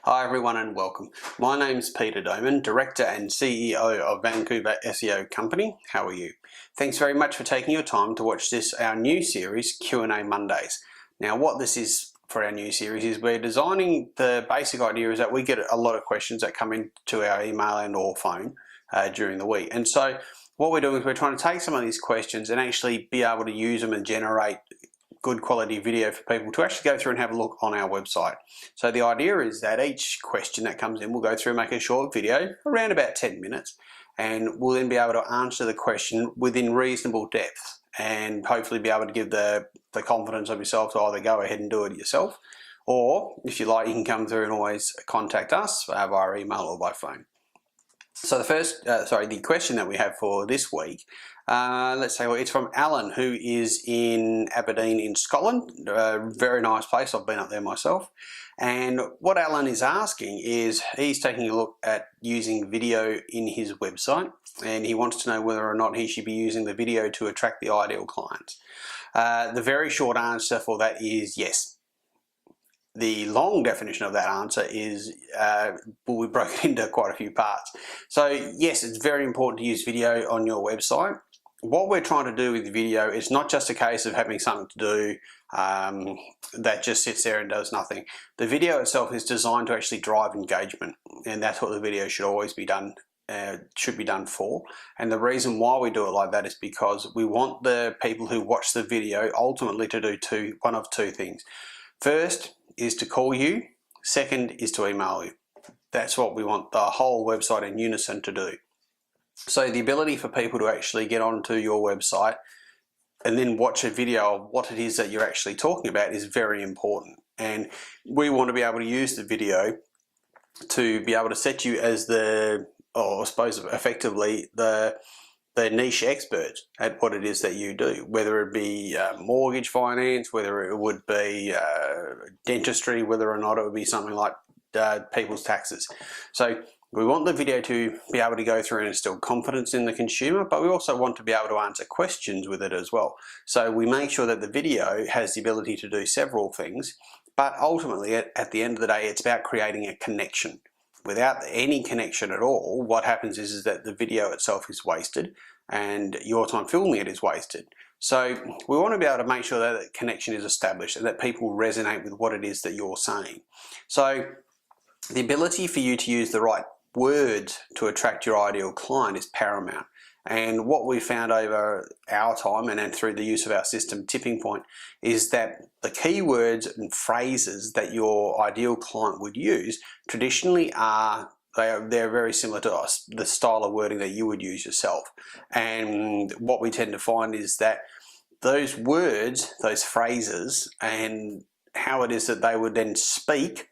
Hi everyone and welcome. My name's Peter Doman, Director and CEO of Vancouver SEO Company. How are you? Thanks very much for taking your time to watch this, our new series, Q&A Mondays. Now what this is for our new series is we're designing, the basic idea is that we get a lot of questions that come into our email and or phone during the week. And so what we're doing is we're trying to take some of these questions and actually be able to use them and generate good quality video for people to actually go through and have a look on our website. So the idea is that each question that comes in, we'll go through and make a short video, around about 10 minutes, and we'll then be able to answer the question within reasonable depth and hopefully be able to give the confidence of yourself to either go ahead and do it yourself, or if you like, you can come through and always contact us via email or by phone. So the question that we have for this week, let's say, well, it's from Alan, who is in Aberdeen in Scotland. Very nice place, I've been up there myself. And what Alan is asking is, he's taking a look at using video in his website, and he wants to know whether or not he should be using the video to attract the ideal clients. The very short answer for that is yes. The long definition of that answer is, will be broken into quite a few parts. So yes, it's very important to use video on your website. What we're trying to do with video is not just a case of having something to do that just sits there and does nothing. The video itself is designed to actually drive engagement, and that's what the video should always be done. Should be done for. And the reason why we do it like that is because we want the people who watch the video ultimately to do one of two things. First is to call you, second is to email you. That's what we want the whole website in unison to do. So the ability for people to actually get onto your website and then watch a video of what it is that you're actually talking about is very important. And we want to be able to use the video to be able to set you as I suppose effectively the niche expert at what it is that you do, whether it be mortgage finance, whether it would be dentistry, whether or not it would be something like people's taxes. So we want the video to be able to go through and instill confidence in the consumer, but we also want to be able to answer questions with it as well. So we make sure that the video has the ability to do several things, but ultimately at the end of the day, it's about creating a connection. Without any connection at all, what happens is that the video itself is wasted and your time filming it is wasted. So we want to be able to make sure that the connection is established and that people resonate with what it is that you're saying. So the ability for you to use the right words to attract your ideal client is paramount. And what we found over our time and through the use of our system, Tipping Point, is that the keywords and phrases that your ideal client would use traditionally they're very similar to us, the style of wording that you would use yourself. And what we tend to find is that those words, those phrases, and how it is that they would then speak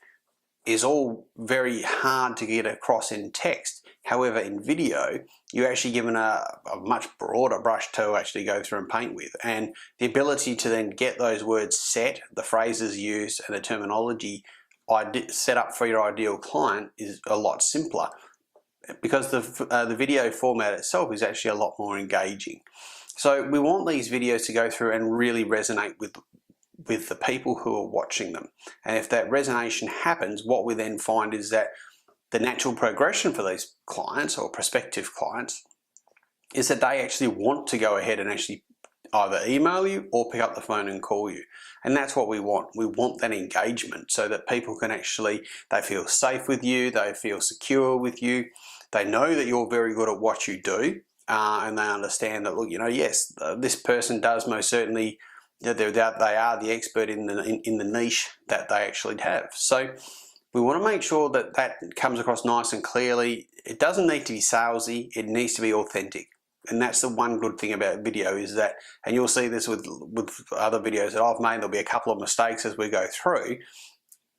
is all very hard to get across in text. However, in video, you're actually given a much broader brush to actually go through and paint with. And the ability to then get those words set, the phrases used, and the terminology set up for your ideal client is a lot simpler, because the video format itself is actually a lot more engaging. So we want these videos to go through and really resonate with the people who are watching them. And if that resonation happens, what we then find is that the natural progression for these clients or prospective clients is that they actually want to go ahead and actually either email you or pick up the phone and call you. And that's what we want. We want that engagement so that people can actually, they feel safe with you, they feel secure with you, they know that you're very good at what you do, and they understand that, look, yes, this person does most certainly, they are the expert in the niche that they actually have. So we want to make sure that that comes across nice and clearly. It doesn't need to be salesy, it needs to be authentic. And that's the one good thing about video is that, and you'll see this with other videos that I've made, there'll be a couple of mistakes as we go through.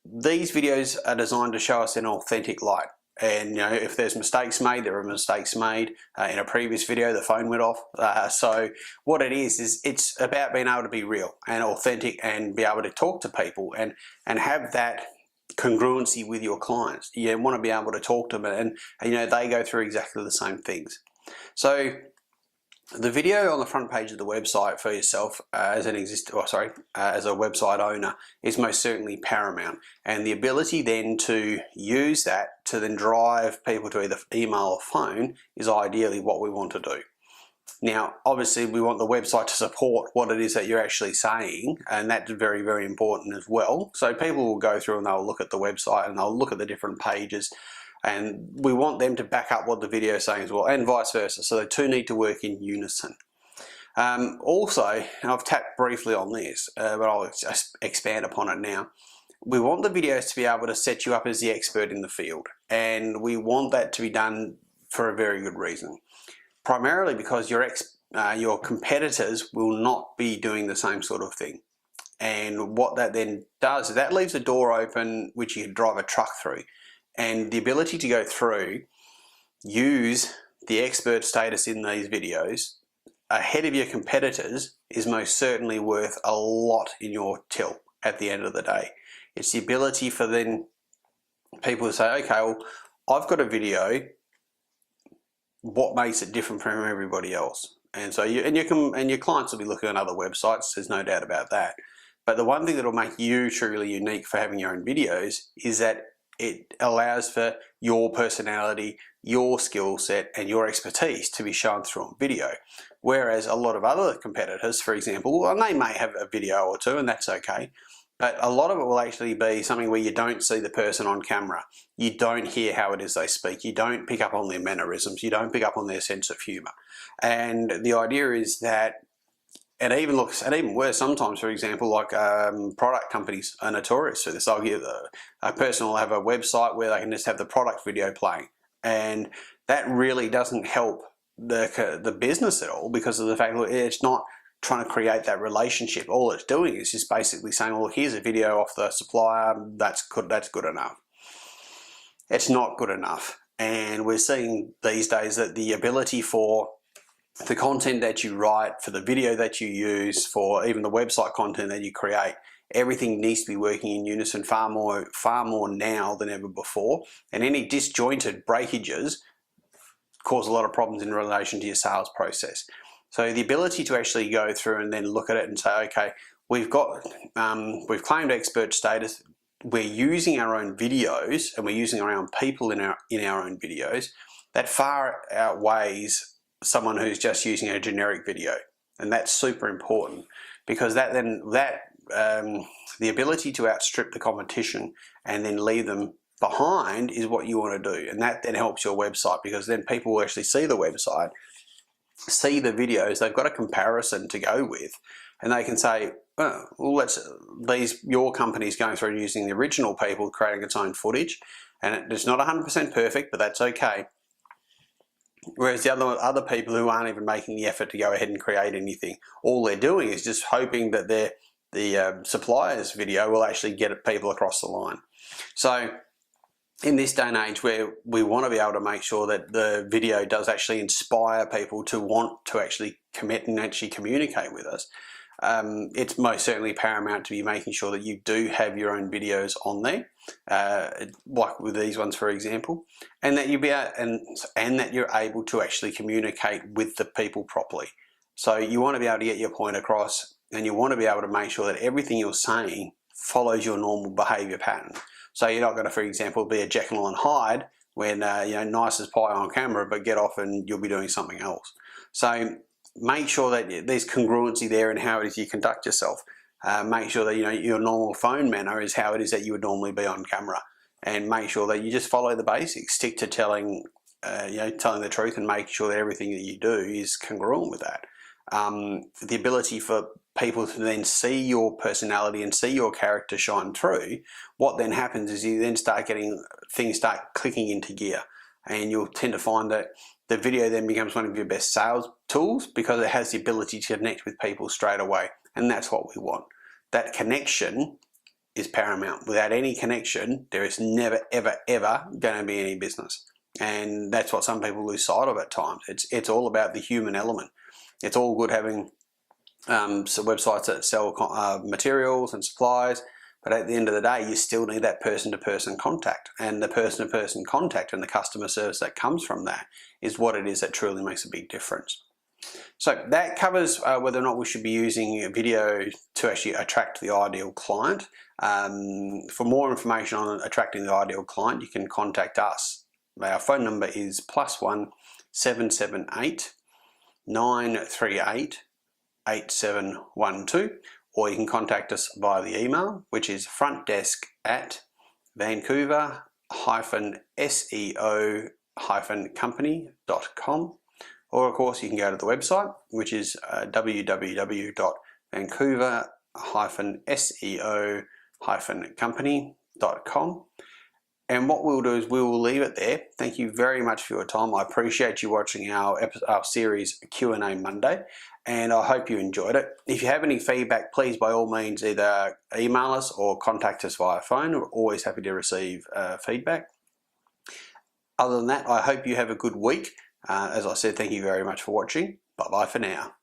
These videos are designed to show us an authentic light. And if there's mistakes made, there are mistakes made. In a previous video, the phone went off. So what it is it's about being able to be real and authentic and be able to talk to people and have that congruency with your clients. You want to be able to talk to them and they go through exactly the same things. So The video on the front page of the website for yourself as a website owner is most certainly paramount, and the ability then to use that to then drive people to either email or phone is ideally what we want to do. Now, obviously we want the website to support what it is that you're actually saying, and that's very, very important as well. So people will go through and they'll look at the website and they'll look at the different pages, and we want them to back up what the video is saying as well, and vice versa. So the two need to work in unison. Also, and I've tapped briefly on this, but I'll just expand upon it now. We want the videos to be able to set you up as the expert in the field, and we want that to be done for a very good reason. Primarily because your competitors will not be doing the same sort of thing. And what that then does is that leaves a door open which you can drive a truck through. And the ability to go through, use the expert status in these videos ahead of your competitors is most certainly worth a lot in your till at the end of the day. It's the ability for then people to say, okay, well, I've got a video, what makes it different from everybody else? And so your clients will be looking at other websites, there's no doubt about that. But the one thing that will make you truly unique for having your own videos is that it allows for your personality, your skill set, and your expertise to be shown through on video. Whereas a lot of other competitors, for example, and they may have a video or two, and that's okay, but a lot of it will actually be something where you don't see the person on camera. You don't hear how it is they speak. You don't pick up on their mannerisms. You don't pick up on their sense of humour. And the idea is that it even worse sometimes. For example, like product companies are notorious for this. I'll give a person will have a website where they can just have the product video playing, and that really doesn't help the business at all, because of the fact that it's not trying to create that relationship. All it's doing is just basically saying, well, here's a video off the supplier, that's good enough. It's not good enough. And we're seeing these days that the ability for the content that you write, for the video that you use, for even the website content that you create, everything needs to be working in unison far more now than ever before. And any disjointed breakages cause a lot of problems in relation to your sales process. So the ability to actually go through and then look at it and say, okay, we've claimed expert status, we're using our own videos and we're using our own people in our own videos, that far outweighs someone who's just using a generic video. And that's super important, because the ability to outstrip the competition and then leave them behind is what you want to do. And that then helps your website, because then people will actually see the website, see the videos, they've got a comparison to go with, and they can say, oh, well, your company's going through and using the original people, creating its own footage, and it's not 100% perfect, but that's okay. Whereas the other people who aren't even making the effort to go ahead and create anything, all they're doing is just hoping that the supplier's video will actually get people across the line. So in this day and age where we want to be able to make sure that the video does actually inspire people to want to actually commit and actually communicate with us, it's most certainly paramount to be making sure that you do have your own videos on there, like with these ones, for example, and that that you're able to actually communicate with the people properly. So you want to be able to get your point across, and you want to be able to make sure that everything you're saying follows your normal behaviour pattern. So you're not going to, for example, be a Jekyll and Hyde when nice as pie on camera, but get off and you'll be doing something else. So make sure that there's congruency there in how it is you conduct yourself. Make sure that your normal phone manner is how it is that you would normally be on camera, and make sure that you just follow the basics. Stick to telling the truth, and make sure that everything that you do is congruent with that. The ability for people to then see your personality and see your character shine through, what then happens is you then start getting things start clicking into gear, and you'll tend to find that the video then becomes one of your best sales tools, because it has the ability to connect with people straight away, and that's what we want. That connection is paramount. Without any connection, there is never, ever, ever going to be any business, and that's what some people lose sight of at times. It's all about the human element. It's all good having some websites that sell materials and supplies, but at the end of the day, you still need that person-to-person contact, and the person-to-person contact and the customer service that comes from that is what it is that truly makes a big difference. So that covers whether or not we should be using video to actually attract the ideal client. For more information on attracting the ideal client, you can contact us. Our phone number is +1 778 938 8712, or you can contact us via the email, which is frontdesk@vancouver-seo-company.com. Or of course you can go to the website, which is www.vancouver-seo-company.com. And what we'll do is we will leave it there. Thank you very much for your time. I appreciate you watching our series Q&A Monday, and I hope you enjoyed it. If you have any feedback, please by all means either email us or contact us via phone. We're always happy to receive feedback. Other than that, I hope you have a good week. As I said, thank you very much for watching. Bye-bye for now.